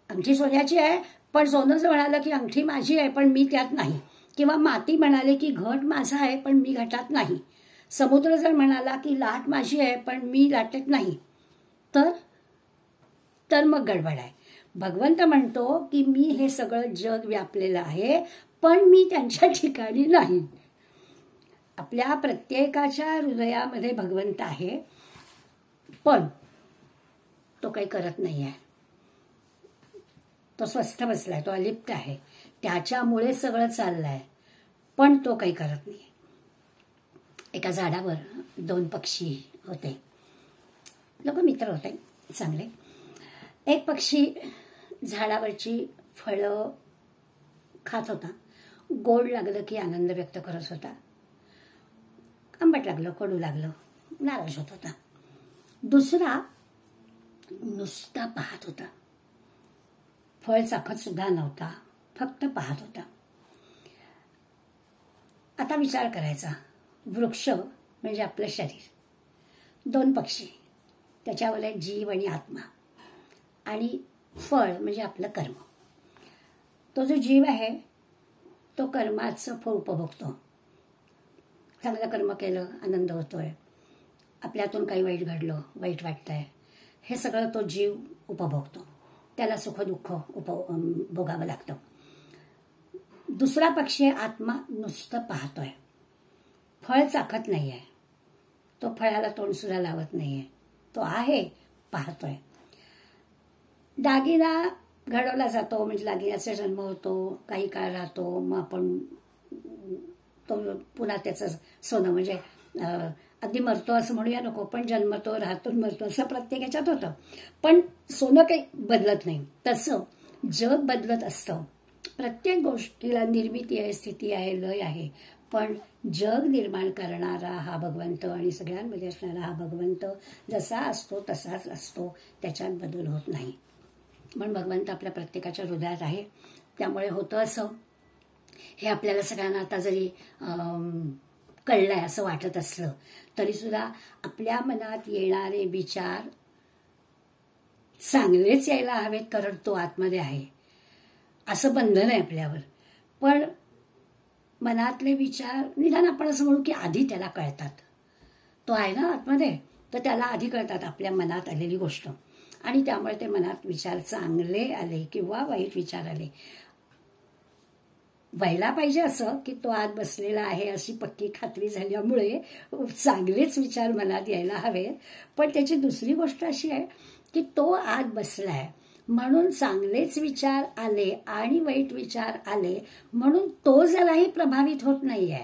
अंगठी सोन्याची आहे पण सोनं जर म्हणालं की अंगठी माझी आहे पण मी त्यात नाही. किंवा माती म्हणाले की घट माझा आहे पण मी घटात नाही. समुद्र जर म्हणाला की लाट माझी आहे पण मी लाटेत नाही, तर मग गडबड आहे. भगवंत म्हणतो की मी हे सगळं जग व्यापलेलं आहे, पण मी त्यांच्या ठिकाणी नाही. आपल्या प्रत्येकाच्या हृदयामध्ये भगवंत आहे, पण तो काही करत नाही आहे. तो स्वस्थ बसलाय, तो अलिप्त आहे, त्याच्यामुळे सगळं चाललंय, पण तो काही करत नाही. एका झाडावर 2 पक्षी होते, लोक मित्र होते चांगले. एक पक्षी झाडावरची फळं खात होता, गोड लागलं की आनंद व्यक्त करत होता, आंबट लागलं, कडू लागलं, नाराज होत होता. दुसरा नुसता पाहत होता, फळ चाखत सुद्धा नव्हता, फक्त पाहत होता. आता विचार करायचा, वृक्ष म्हणजे आपलं शरीर, 2 पक्षी, त्याच्यावर जीव आणि आत्मा, आणि फळ म्हणजे आपलं कर्म. तो जो जीव आहे तो कर्माचं फळ उपभोगतो. चांगलं कर्म केलं, आनंद होतोय, आपल्यातून काही वाईट घडलं, वाईट वाटतंय, हे सगळं तो जीव उपभोगतो, त्याला सुख दुःख भोगावं लागतं. दुसरा पक्षी आत्मा नुसतं पाहतोय, फळ चाखत नाहीये, तो फळाला तोंड सुद्धा लावत नाहीये, तो आहे, पाहतोय. दागिना घडवला जातो, म्हणजे दागिन्याचा जन्म होतो, काही काळ राहतो, मग आपण तो पुन्हा त्याचं सोनं, म्हणजे अगदी मरतो असं म्हणूया नको, पण जन्मतो, राहतो, मरतो, असं प्रत्येकाच्यात होतं. पण सोनं काही बदलत नाही. तसं जग बदलत असतं, प्रत्येक गोष्टीला निर्मिती आहे, स्थिती आहे, लय आहे, पण जग निर्माण करणारा हा भगवंत आणि सगळ्यांमध्ये असणारा हा भगवंत जसा असतो तसाच असतो, त्याच्यात बदल होत नाही. पण भगवंत आपल्या प्रत्येकाच्या हृदयात आहे. त्यामुळे होतं असं, हे आपल्याला सगळ्यांना आता जरी कळलंय असं वाटत असलं तरी सुद्धा आपल्या मनात येणारे विचार चांगलेच यायला हवेत, कारण तो आतमध्ये आहे, असं बंधन आहे आपल्यावर. पण मनातले विचार निदान आपण असं म्हणू की आधी त्याला कळतात, तो आहे ना आतमध्ये, तर त्याला आधी कळतात आपल्या मनात आलेली गोष्ट, आणि त्यामुळे ते मनात विचार चांगले आले किंवा वाईट विचार आले, व्हायला पाहिजे असं की तो आत बसलेला आहे अशी पक्की खात्री झाल्यामुळे चांगलेच विचार मनात यायला हवेत. पण त्याची दुसरी गोष्ट अशी आहे की तो आत बसलाय म्हणून चांगलेच विचार आले आणि वाईट विचार आले म्हणून तो जराही प्रभावित होत नाहीये.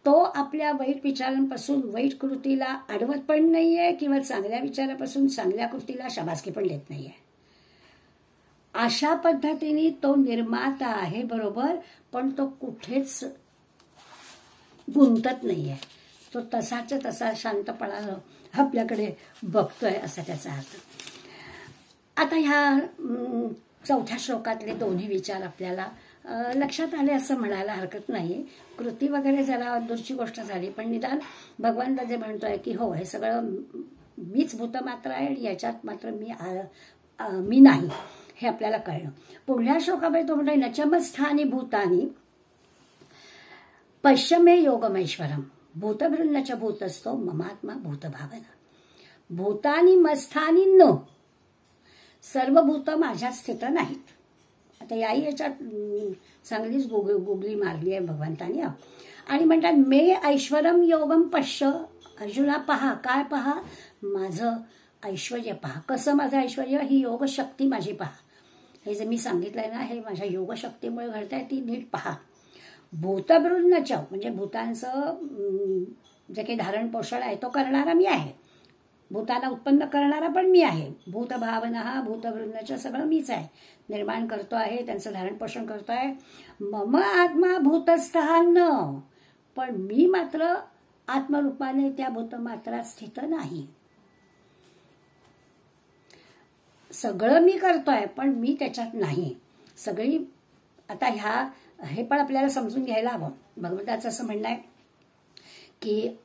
तो आपल्या वाईट विचारांपासून वाईट कृतीला अडवत पण नाहीये किंवा चांगल्या विचारापासून चांगल्या कृतीला शाबासकी पण देत नाहीये. अशा पद्धतीने तो निर्माता आहे बरोबर, पण तो कुठेच गुंतत नाहीये. तो तसाच्या तसा शांतपणानं आपल्याकडे बघतोय असा त्याचा अर्थ. आता ह्या 4थ्या श्लोकातले दोन्ही विचार आपल्याला लक्षात आले असं म्हणायला हरकत नाही. कृती वगैरे जरा दूरची गोष्ट झाली, पण निदान भगवंत जे म्हणतोय की हो हे सगळं मीच भूतमात्र आहे आणि याच्यात मात्र मी नाही, हे आपल्याला कळलं. पुढल्या श्लोकामध्ये तो म्हणतो नचमस्थानी भूतानी पश्यमे योगमेश्वरम भूतभृन्नच भूतस्थो ममात्मा भूतभावना. भूतानी मस्थानी न, सर्व भूत माझ्यात स्थित नाहीत. आता याही याच्यात चांगलीच गुगली मारली आहे भगवंतानी. आणि म्हणतात मे ऐश्वरम योगम पश्य. अर्जुना पहा, काय पहा? माझं ऐश्वर्य पहा. कसं माझं ऐश्वर्य? ही योग शक्ती माझी पहा. हे जे मी सांगितलंय ना, हे माझ्या योगशक्तीमुळे घडतंय, ती नीट पहा. भूतभृन्नच म्हणजे भूतांचं जे काही धारण पोषण आहे तो करणारा मी आहे. भूताला उत्पन्न करणारा पण मी आहे. भूतभावना हा भूतभृन्नच सगळं मीच आहे. निर्माण करतो आहे, त्यांचं धारण पोषण करतो आहे. मम आत्मा भूतस्थः न, पण मी मात्र आत्मरूपाने त्या भूतमात्रात स्थित नाही. सगळं मी करतोय पण मी त्याच्यात नाही. सगळी आता हे पण आपल्याला समजून घ्यायला हवं. भगवंताचं असं म्हणणं आहे की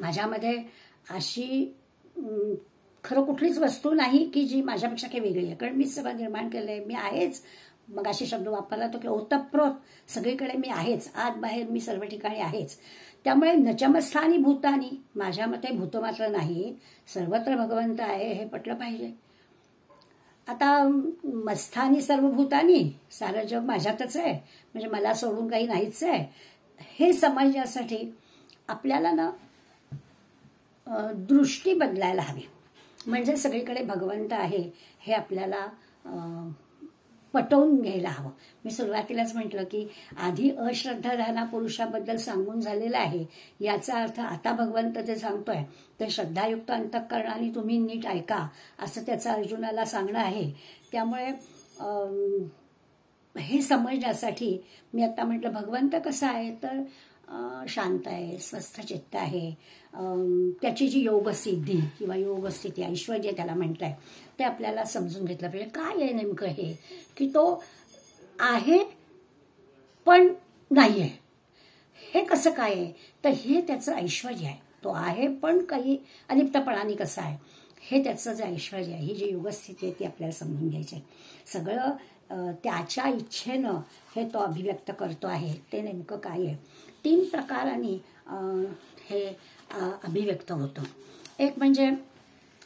माझ्यामध्ये अशी खरं कुठलीच वस्तू नाही की जी माझ्यापेक्षा काही वेगळी आहे, कारण मीच सगळं निर्माण केलंय. मी आहेच. मग अशी शब्द वापरला तो की ओतप्रोत, सगळीकडे मी आहेच. आत बाहेर मी सर्व ठिकाणी आहेच. त्यामुळे नचमस्थानी भूतानी, माझ्या मते भूत मात्र नाही, सर्वत्र भगवंत आहे हे पटलं पाहिजे. आता मस्थानी सर्व भूतानी, सारं जग माझ्यातच आहे, म्हणजे मला सोडून काही नाहीच आहे, हे समजण्यासाठी आपल्याला ना दृष्टी बदलायला हवी. म्हणजे सगळीकडे भगवंत आहे हे आपल्याला पटवून घ्यायला हवं. मी सुरुवातीलाच म्हटलं की आधी अश्रद्धाधाना पुरुषाबद्दल सांगून झालेला आहे. याचा अर्थ आता भगवंत जे सांगतोय ते श्रद्धायुक्त अंतःकरणाने तुम्ही नीट ऐका, असं त्याचं अर्जुनाला सांगणं आहे. त्यामुळे हे समजण्यासाठी मी आता म्हटलं भगवंत कसा आहे तर शांत आहे, स्वस्थ चित्त आहे. त्याची जी योगसिद्धी किंवा योगस्थिती, ऐश्वर्य त्याला म्हटलंय, ते आपल्याला समजून घेतलं पाहिजे. काय आहे नेमकं हे की तो आहे पण नाही आहे, हे कसं काय आहे? तर हे त्याचं ऐश्वर्य आहे. तो आहे पण काही अलिप्तपणाने कसं आहे, हे त्याचं जे ऐश्वर्य आहे, ही जी योगस्थिती आहे ती आपल्याला समजून घ्यायची आहे. सगळं त्याच्या इच्छेनं हे तो अभिव्यक्त करतो आहे. ते नेमकं काय आहे? 3 प्रकारांनी हे अभिव्यक्त होतं. एक म्हणजे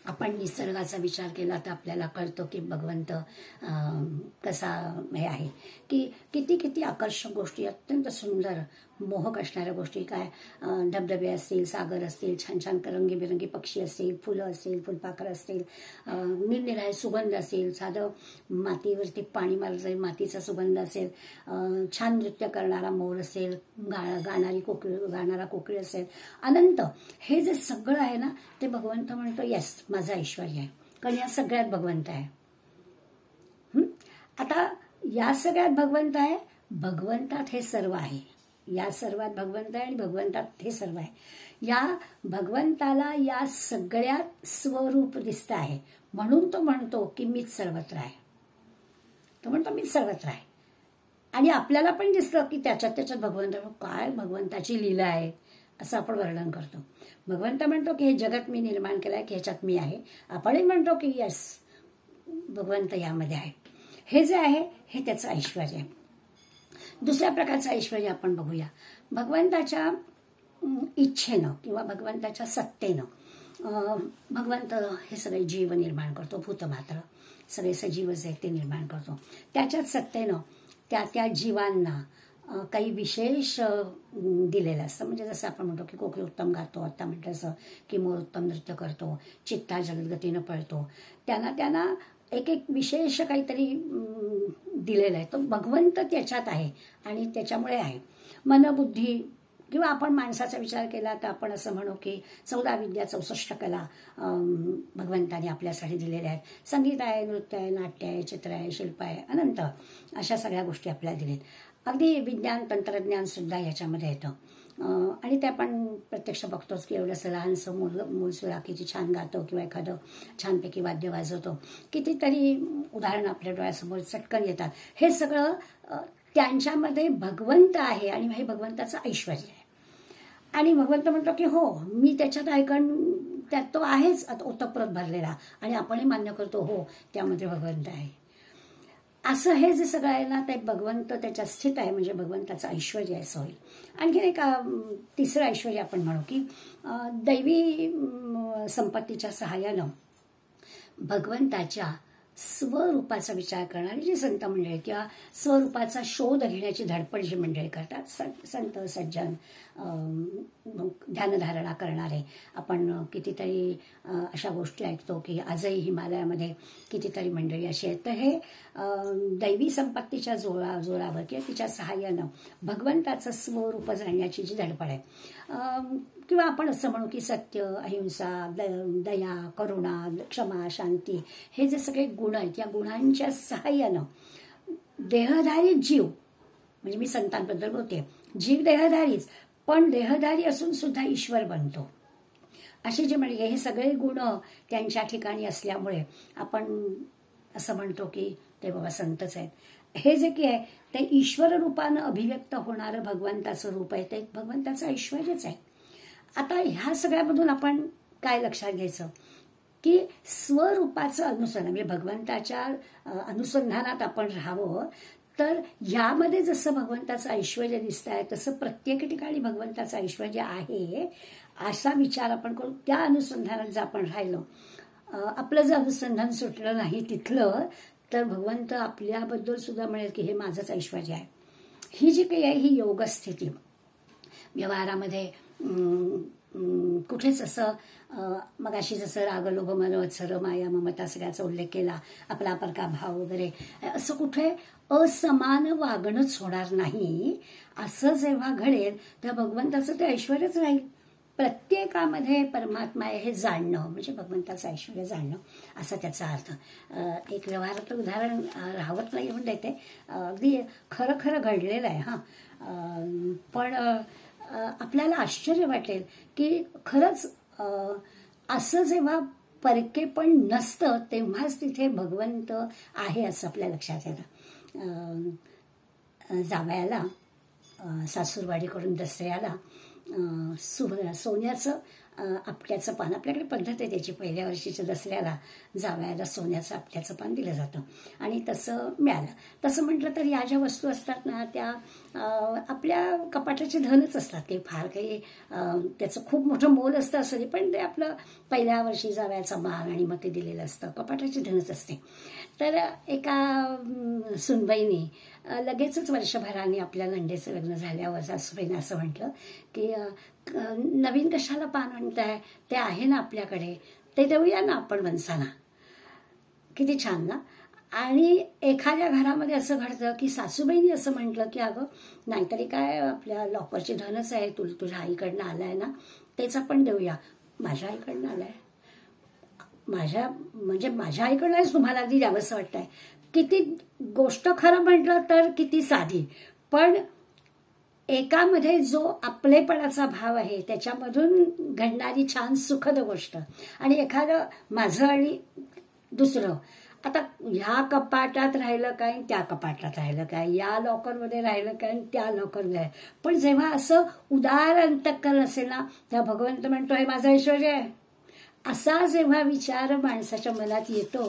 आपण निसर्गाचा विचार केला तर आपल्याला कळतं की भगवंत कसा हे आहे की किती किती आकर्षक गोष्टी, अत्यंत सुंदर मोहक असणाऱ्या गोष्टी, काय धबधबे असतील, सागर असतील, छान छान रंगीबेरंगी पक्षी असतील, फुलं असतील, फुलपाखरं असतील, निरनिराळे सुगंध असेल, साधं मातीवरती पाणी मारलं जाईल मातीचा सुगंध असेल, छान नृत्य करणारा मोर असेल, गाणारा कोकिळ असेल, अनंत. हे जे सगळं आहे ना ते भगवंत म्हणतो येस माझं ऐश्वर्य आहे, कारण या सगळ्यात भगवंत आहे. आता या सगळ्यात भगवंत आहे, भगवंतात हे सर्व आहे. या सर्वात भगवंत आहे आणि भगवंतात हे सर्व आहे. या भगवंताला या सगळ्यात स्वरूप दिसत आहे, म्हणून तो म्हणतो की मीच सर्वत्र आहे. तो म्हणतो मीच सर्वत्र आहे. आणि आपल्याला पण दिसतं की त्याच्यात भगवंत, काय भगवंताची लीला आहे असं आपण वर्णन करतो. भगवंत म्हणतो की हे जगत मी निर्माण केलं आहे, की ह्याच्यात मी आहे. आपणही म्हणतो की यस भगवंत यामध्ये आहे. हे जे आहे हे त्याचं ऐश्वर्य आहे. दुसऱ्या प्रकारचं ऐश्वर्य आपण बघूया. भगवंताच्या इच्छेनं किंवा भगवंताच्या सत्तेनं भगवंत हे सगळे जीव निर्माण करतो. भूतमात्र सगळे सजीव जे आहेत ते निर्माण करतो. त्याच्याच सत्तेनं त्या जीवांना काही विशेष दिलेलं असतं. म्हणजे जसं आपण म्हणतो की कोकिळ उत्तम गातो, आता म्हटलं असं की मोर उत्तम नृत्य करतो, चित्ता जलदगतीनं पळतो, त्यांना एक विशेष काहीतरी दिलेलं आहे. तो भगवंत त्याच्यात आहे आणि त्याच्यामुळे आहे. मनबुद्धी किंवा आपण माणसाचा विचार केला तर आपण असं म्हणू की 14 विद्या 64 कला भगवंताने आपल्यासाठी दिलेल्या आहेत. संगीत आहे, नृत्य आहे, नाट्य आहे, चित्र आहे, शिल्प आहे, अनंत अशा सगळ्या गोष्टी आपल्याला दिलेत. अगदी विज्ञान तंत्रज्ञान सुद्धा याच्यामध्ये येतं. आणि ते आपण प्रत्यक्ष बघतोच की एवढंसं लहानसं मूलसुरा किती छान गातो किंवा एखादं छानपैकी वाद्य वाजवतो. कितीतरी उदाहरणं आपल्या डोळ्यासमोर चटकन येतात. हे सगळं त्यांच्यामध्ये भगवंत आहे आणि हे भगवंताचं ऐश्वर्य आहे. आणि भगवंत म्हणतो की हो मी त्याच्यात आहे, कारण त्यात तो आहेच ओतप्रोत भरलेला, आणि आपणही मान्य करतो हो त्यामध्ये भगवंत आहे. असं हे जे सगळं आहे ना, ते भगवंत त्याच्यात स्थित आहे, म्हणजे भगवंताचं ऐश्वर्य आहे असं होईल. आणखी एक तिसरं ऐश्वर्य आपण म्हणू की दैवी संपत्तीच्या सहाय्यानं भगवंताच्या स्वरूपाचा विचार करणारी जी संत मंडळी किंवा स्वरूपाचा शोध घेण्याची धडपड जी मंडळी करतात, संत सज्जन ध्यानधारणा करणारे, आपण कितीतरी अशा गोष्टी ऐकतो की आजही हिमालयामध्ये कितीतरी मंडळी अशी आहेत. तर हे दैवी संपत्तीच्या जोरावर किंवा तिच्या सहाय्यानं भगवंताचं स्वरूप जाणण्याची जी धडपड आहे, किंवा आपण असं म्हणू की सत्य, अहिंसा, दया, करुणा, क्षमा, शांती, हे जे सगळे गुण आहेत, या गुणांच्या सहाय्यानं देहधारी जीव, म्हणजे मी संतांबद्दल बोलते, जीव देहधारीच, पण देहधारी असून सुद्धा ईश्वर बनतो. असे जे म्हणजे हे सगळे गुण त्यांच्या ठिकाणी असल्यामुळे आपण असं म्हणतो की ते बाबा संतच आहेत. हे जे की आहे ते ईश्वर रूपानं अभिव्यक्त होणारं भगवंताचं रूप आहे, ते भगवंताचं ऐश्वर्यच आहे. आता ह्या सगळ्यामधून आपण काय लक्षात घ्यायचं की स्वरूपाचं अनुसंधान, म्हणजे भगवंताच्या अनुसंधानात आपण राहावं. तर यामध्ये जसं भगवंताचं ऐश्वर्य दिसत आहे तसं प्रत्येक ठिकाणी भगवंताचं ऐश्वर्य आहे असा विचार आपण करू. त्या अनुसंधानात जर आपण राहिलो, आपलं जर अनुसंधान सुटलं नाही तिथलं, तर भगवंत आपल्याबद्दल सुद्धा म्हणेल की हे माझंच ऐश्वर्य आहे. ही जी काही आहे ही योगस्थिती व्यवहारामध्ये कुठेच असं मगाशी जसं राग, लोभ, मत्सर, माया, ममता सगळ्याचा उल्लेख केला, आपला परका भाव वगैरे, असं कुठे असमान वागणंच होणार नाही. असं जेव्हा घडेल तेव्हा भगवंताचं ते ऐश्वर्यच राहील. प्रत्येकामध्ये परमात्मा आहे हे जाणणं म्हणजे भगवंताचं ऐश्वर्य जाणणं, असा त्याचा अर्थ. एक व्यवहारातलं उदाहरण राहवतला येऊन देते, अगदी खरं खरं घडलेलं आहे हा. पण आपल्याला आश्चर्य वाटेल की खरंच असं जेव्हा परकेपण नसतं तेव्हाच तिथे भगवंत आहे असं आपल्या लक्षात येतं. जावयाला सासूरवाडीकडून दसऱ्याला सोन्याचं आपट्याचं पान, आपल्याकडे पद्धत आहे त्याची, पहिल्या वर्षीच्या दसऱ्याला जावयाला सोन्याचं आपट्याचं पान दिलं जातं आणि तसं मिळालं. तसं म्हटलं तर या ज्या वस्तू असतात ना त्या आपल्या कपाटाचे धनच असतात, ते फार काही त्याचं खूप मोठं मोल असतं असं नाही, पण ते आपलं पहिल्या वर्षी जावयाचा मान आणि मग ते दिलेलं असतं, कपाटाचे धनच असते. तर एका सुनबाईने लगेचच वर्षभराने आपल्या नंदेचं लग्न झाल्यावर सासूबाईने असं म्हटलं की नवीन कशाला पान म्हणताय, ते आहे ना आपल्याकडे, ते देऊया ना आपण वंसाना. किती छान ना. आणि एखाद्या घरामध्ये असं घडतं की सासूबाईंनी असं म्हटलं की अगं नाहीतरी काय आपल्या लॉकरची धनच आहे, तुझ्या आईकडनं आलाय ना, तेच आपण देऊया. माझ्या आईकडनं आलाय, माझ्या आईकडनंच तुम्हाला अगदी द्यावंसं वाटतंय. किती गोष्ट खरं म्हटलं तर किती साधी, पण एकामध्ये जो आपलेपणाचा भाव आहे त्याच्यामधून घडणारी छान सुखद गोष्ट, आणि एखादं माझं आणि दुसरं, आता ह्या कपाटात राहिलं काय, त्या कपाटात राहिलं काय, या लॉकरमध्ये राहिलं काय, त्या लॉकरमध्ये, पण जेव्हा असं उदार अंतःकरण असेल ना तेव्हा भगवंत म्हणतो हे माझं ऐश्वर्य आहे. असा जेव्हा विचार माणसाच्या मनात येतो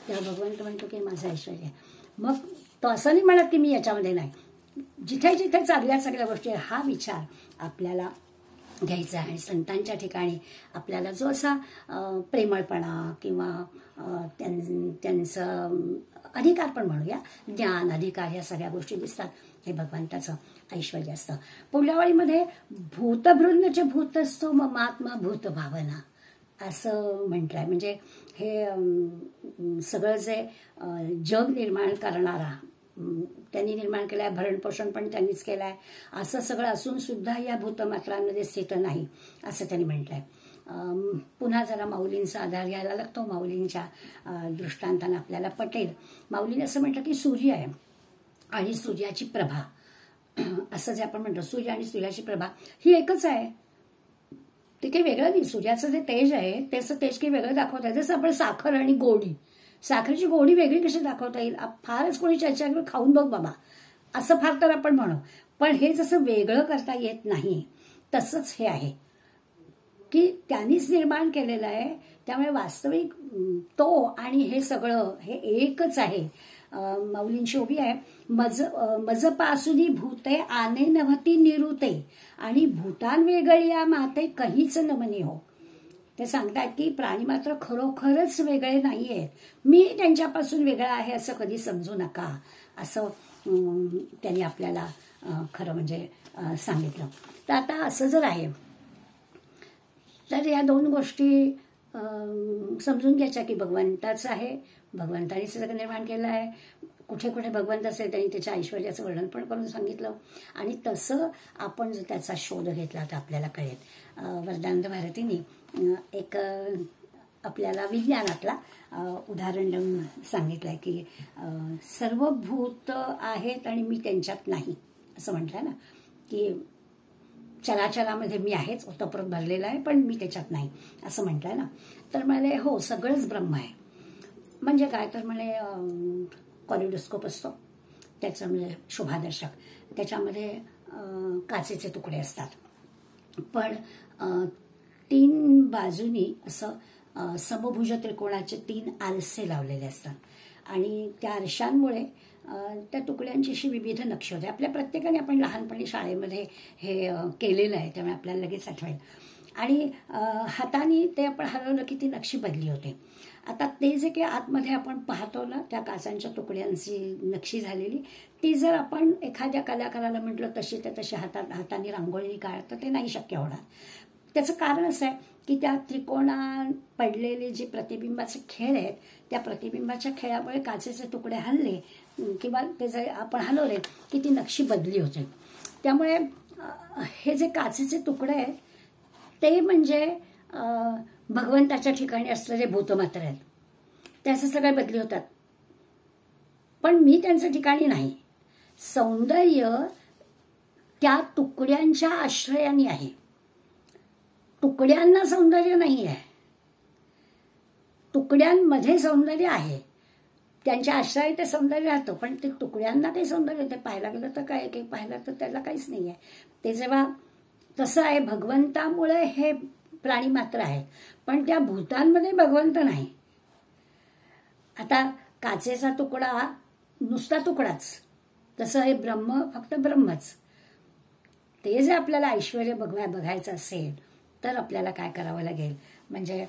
तेव्हा भगवंत म्हणतो की माझं ऐश्वर्य आहे. मग तो असं नाही म्हणत की मी याच्यामध्ये नाही, जिथे जिथे चांगल्या सगळ्या गोष्टी हा विचार आपल्याला घ्यायचा आहे. संतांच्या ठिकाणी आपल्याला जो असा प्रेमळपणा किंवा त्यांचं अधिकार पण म्हणूया, ज्ञान अधिकार, या सगळ्या गोष्टी दिसतात, हे भगवंताचं ऐश्वर्य असतं. पुढल्यावळीमध्ये भूतभृन्नच भूतस्थो ममात्मा भूत भावना असं म्हटलंय. म्हणजे हे सगळं जे जग निर्माण करणारा त्यांनी निर्माण केलाय, भरणपोषण पण त्यांनीच केलंय, असं सगळं असून सुद्धा या भूतमात्रांमध्ये स्थित नाही असं त्यांनी म्हटलंय. पुन्हा जरा माऊलींचा आधार घ्यायला लागतो, माऊलींच्या दृष्टांतानं आपल्याला पटेल. माऊलीने असं म्हटलं की सूर्य आहे आणि सूर्याची प्रभा, असं जे आपण म्हणतो सूर्य आणि सूर्याची प्रभा ही एकच आहे, ते काही वेगळं नाही. सूर्याचं जे तेज आहे त्याचं तेज काही वेगळं दाखवत आहे. जसं आपण साखर आणि गोडी, साखरेची गोडी वेगळी कशी दाखवता येईल, फारच कोणी चर्चा खाऊन बघ बाबा असं फार तर आपण म्हणू, पण हे जसं वेगळं करता येत नाही तसंच हे आहे. की त्यांनीच निर्माण केलेलं आहे. त्यामुळे वास्तविक तो आणि हे सगळं हे एकच आहे. माऊलींची ओवी आहे, मज पासुनी भूते आने नव्हती निरुते आणि भूतान वेगळ्या माते कहीच नमनी हो. ते सांगतात की प्राणी मात्र खरोखरच वेगळे नाहीये, मी त्यांच्यापासून वेगळा आहे असं कधी समजू नका, असं त्यांनी आपल्याला खरं म्हणजे सांगितलं. तर आता असं जर आहे तर या दोन गोष्टी समजून घ्यायच्या की भगवंताचं आहे, भगवंताने सगळं निर्माण केलं आहे. कुठे कुठे भगवंत असेल त्यांनी त्याच्या ऐश्वर्याचं वर्णन पण करून सांगितलं आणि तसं आपण जर त्याचा शोध घेतला तर आपल्याला कळेल. वरदानंद भारतीने एक आपल्याला विज्ञानातला उदाहरण देऊन सांगितलंय की सर्व भूत आहेत आणि मी त्यांच्यात नाही, असं म्हटलंय ना, की चराचरामध्ये मी आहेच, ओतप्रोत भरलेला आहे, पण मी त्याच्यात नाही, असं म्हटलंय ना. तर म्हणे हो सगळंच ब्रह्म आहे. म्हणजे काय तर म्हणे कॉलिडोस्कोप असतो त्याचं म्हणजे शोभादर्शक, त्याच्यामध्ये काचेचे तुकडे असतात, पण 3 बाजूनी असं समभुज त्रिकोणाचे 3 आरसे लावलेले असतात आणि त्या आरशांमुळे त्या तुकड्यांची अशी विविध नक्षी होते. आपल्या प्रत्येकाने आपण लहानपणी शाळेमध्ये हे केलेलं आहे, त्यामुळे आपल्याला लगेच आठवेल. आणि हाताने ते आपण हलवलं की ती नक्षी बदली होते. आता ते जे काही आतमध्ये आपण पाहतो ना त्या काचांच्या तुकड्यांची नक्षी झालेली, ती जर आपण एखाद्या कलाकाराला म्हटलं तशी हाताने रांगोळी काढ तर ते नाही शक्य होणार. त्याचं कारण असं आहे की त्या त्रिकोणा पडलेले जे प्रतिबिंबाचे खेळ आहेत त्या प्रतिबिंबाच्या खेळामुळे काचेचे तुकडे हलले किंवा ते जर आपण हलवले की ती नक्षी बदली होते. त्यामुळे हे जे काचेचे तुकडे आहेत ते म्हणजे भगवंताच्या ठिकाणी असलेले भूतमात्र आहेत, त्याचे सगळे बदली होतात, पण मी त्यांच्या ठिकाणी नाही. सौंदर्य त्या तुकड्यांच्या आश्रयाने आहे, तुकड्यांना सौंदर्य नाही आहे, तुकड्यांमध्ये सौंदर्य आहे, त्यांच्या आश्रयात ते सौंदर्य राहतं, पण ते तुकड्यांना काही सौंदर्य ते पाहायला गेलं तर काय, काही पाहिलं तर त्याला काहीच नाही आहे. ते जेव्हा तसं आहे भगवंतामुळे हे प्राणी मात्र आहेत, पण त्या भूतांमध्ये भगवंत नाही. आता काचेचा तुकडा नुसता तुकडाच, तसं हे ब्रह्म फक्त ब्रह्मच. ते जे आपल्याला ऐश्वर्य बघायचं असेल तर आपल्याला काय करावं लागेल, म्हणजे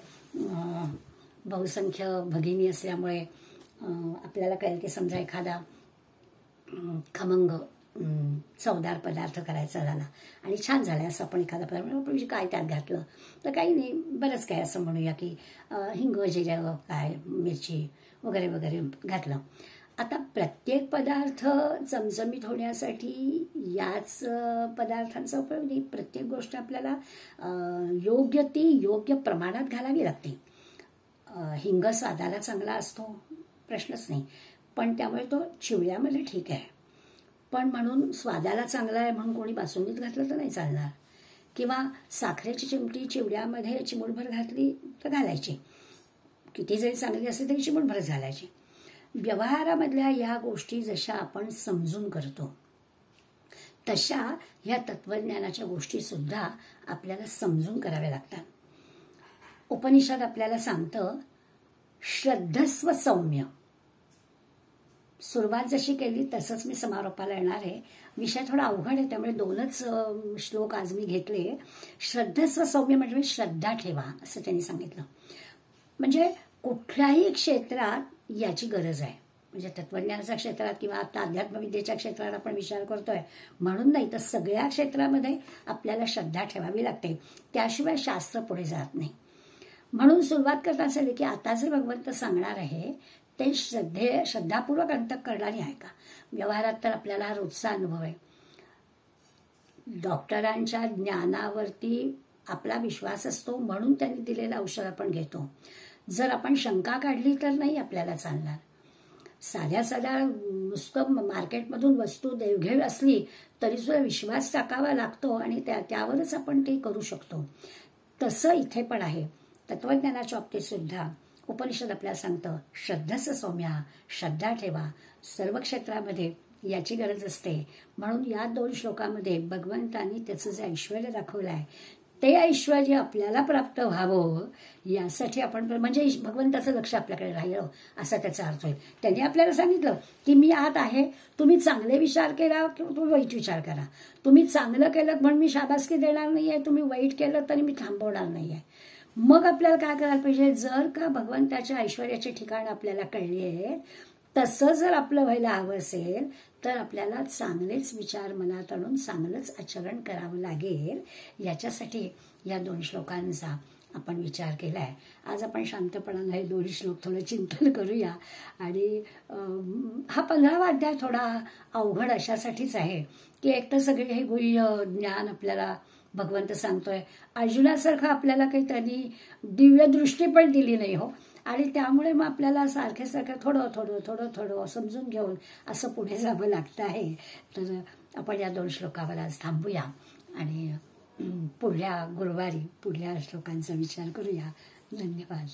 बहुसंख्य भगिनी असल्यामुळे आपल्याला कळेल की समजा एखादा खमंग चवदार पदार्थ करायचा झाला आणि छान झाला असं आपण एखादा पदार्थ म्हणजे काय त्यात घातलं तर काही नाही, बरंच काय असं म्हणूया की हिंग जिरं काय मिरची वगैरे वगैरे घातलं. आता प्रत्येक पदार्थ चमचमीत होण्यासाठी याच पदार्थांचा उपयोग नाही, प्रत्येक गोष्ट आपल्याला योग्य प्रमाणात घालावी लागते. हिंग स्वादाला चांगला असतो प्रश्नच नाही, पण त्यामुळे तो चिवड्यामध्ये ठीक आहे, पण म्हणून स्वादाला चांगला आहे म्हणून कोणी बासुंदीत घातलं तर नाही चालणार, किंवा साखरेची चिमटी चिवड्यामध्ये चिमूटभर घातली तर घालायची, किती जरी चांगली असेल तरी चिमूटभरच घालायची. व्यवहारामधल्या या गोष्टी जशा आपण समजून करतो तशा ह्या तत्वज्ञानाच्या गोष्टी सुद्धा आपल्याला समजून कराव्या लागतात. उपनिषद आपल्याला सांगतं श्रद्धस्व सौम्य. सुरुवात जशी केली तसंच मी समारोपाला येणार आहे. विषय थोडा अवघड आहे त्यामुळे 2च श्लोक आज मी घेतले. श्रद्धस्व सौम्य म्हणजे श्रद्धा ठेवा असं त्यांनी सांगितलं. म्हणजे कुठल्याही क्षेत्रात याची गरज आहे, म्हणजे तत्वज्ञानाच्या क्षेत्रात किंवा आता अध्यात्मविद्येच्या क्षेत्रात आपण विचार करतोय म्हणून नाही, तर सगळ्या क्षेत्रामध्ये आपल्याला श्रद्धा ठेवावी लागते, त्याशिवाय शास्त्र पुढे जात नाही. म्हणून सुरुवात करता असेल की आता जे भगवंत सांगणार आहे ते श्रद्धापूर्वक अंतःकरणाने आहे का. व्यवहारात तर आपल्याला हा रोजचा अनुभव आहे. डॉक्टरांच्या ज्ञानावरती आपला विश्वास असतो म्हणून त्यांनी दिलेलं औषध आपण घेतो. जर आपण शंका काढली तर नाही आपल्याला चालणार. साध्या नुसतं मार्केटमधून वस्तू देवघेव असली तरी सुद्धा विश्वास टाकावा लागतो आणि त्यावरच आपण ते करू शकतो. तसं इथे पण आहे. तत्वज्ञानाच्या बाबतीत सुद्धा उपनिषद आपल्याला सांगतं श्रद्धस्व सौम्या, श्रद्धा ठेवा. सर्व क्षेत्रामध्ये याची गरज असते. म्हणून या 2 श्लोकामध्ये भगवंतांनी त्याचं जे ऐश्वर्य दाखवलं आहे ते ऐश्वर्य आपल्याला प्राप्त व्हावं यासाठी आपण म्हणजे भगवंताचं लक्ष आपल्याकडे राहिलं असा त्याचा अर्थ होईल. त्यांनी आपल्याला सांगितलं की मी आत आहे, तुम्ही चांगले विचार केला किंवा तुम्ही वाईट विचार करा. तुम्ही चांगलं केलं म्हणून मी शाबासकी देणार नाहीये, तुम्ही वाईट केलं तरी मी थांबवणार नाहीये. मग आपल्याला काय करायला पाहिजे, जर का भगवंताच्या ऐश्वर्याचे ठिकाण आपल्याला कळली आहे तसं जर आपलं व्हायला हवं असेल तर आपल्याला चांगलेच विचार मनात आणून चांगलंच आचरण करावं लागेल. याच्यासाठी या 2 श्लोकांचा आपण विचार केलाय. आज आपण शांतपणानं हे 2 श्लोक थोडं चिंतन करूया. आणि हा 15वा अध्याय थोडा अवघड अशासाठीच आहे की एक तर सगळे हे गुह्य ज्ञान आपल्याला भगवंत सांगतोय. अर्जुनासारखं आपल्याला काही त्यांनी दिव्य दृष्टी पण दिली नाही हो. आणि त्यामुळे मग आपल्याला सारखं थोडं थोडं थोडं थोडं समजून घेऊन असं पुढे जावं लागतं आहे. तर आपण या 2 श्लोकावर आज थांबूया आणि पुढल्या गुरुवारी पुढल्या श्लोकांचा विचार करूया. धन्यवाद.